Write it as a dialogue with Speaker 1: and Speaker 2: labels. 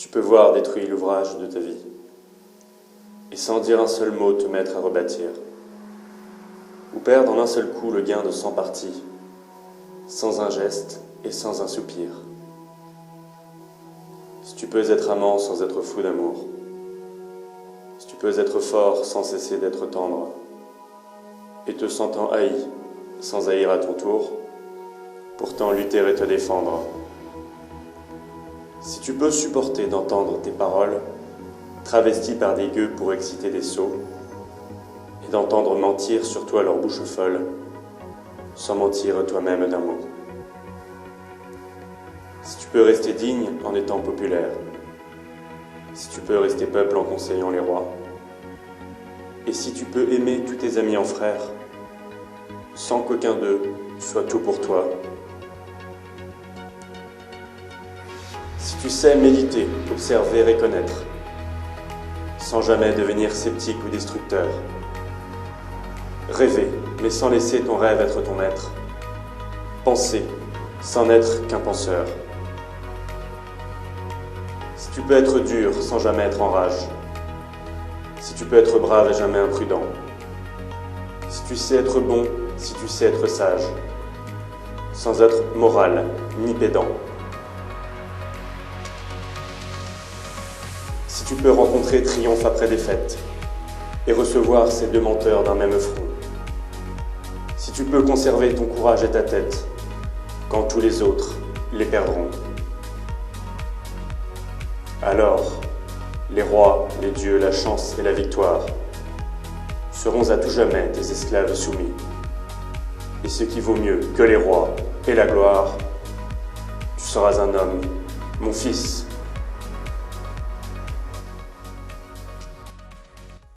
Speaker 1: tu peux voir détruire l'ouvrage de ta vie, et sans dire un seul mot te mettre à rebâtir, ou perdre en un seul coup le gain de 100 parties, sans un geste et sans un soupir. Si tu peux être amant sans être fou d'amour, si tu peux être fort sans cesser d'être tendre, et te sentant haï sans haïr à ton tour, pourtant lutter et te défendre. Si tu peux supporter d'entendre tes paroles, travesties par des gueux pour exciter des sots, et d'entendre mentir sur toi leur bouche folle, sans mentir toi-même d'un mot. Si tu peux rester digne en étant populaire, si tu peux rester peuple en conseillant les rois, et si tu peux aimer tous tes amis en frères, sans qu'aucun d'eux soit tout pour toi. Si tu sais méditer, observer et connaître, sans jamais devenir sceptique ou destructeur. Rêver, mais sans laisser ton rêve être ton maître. Penser, sans n'être qu'un penseur. Si tu peux être dur, sans jamais être en rage. Si tu peux être brave et jamais imprudent. Si tu sais être bon, si tu sais être sage, sans être moral ni pédant. Si tu peux rencontrer triomphe après défaite et recevoir ces deux menteurs d'un même front. Si tu peux conserver ton courage et ta tête quand tous les autres les perdront. Alors, les rois, les dieux, la chance et la victoire seront à tout jamais tes esclaves soumis. Et ce qui vaut mieux que les rois et la gloire, tu seras un homme, mon fils,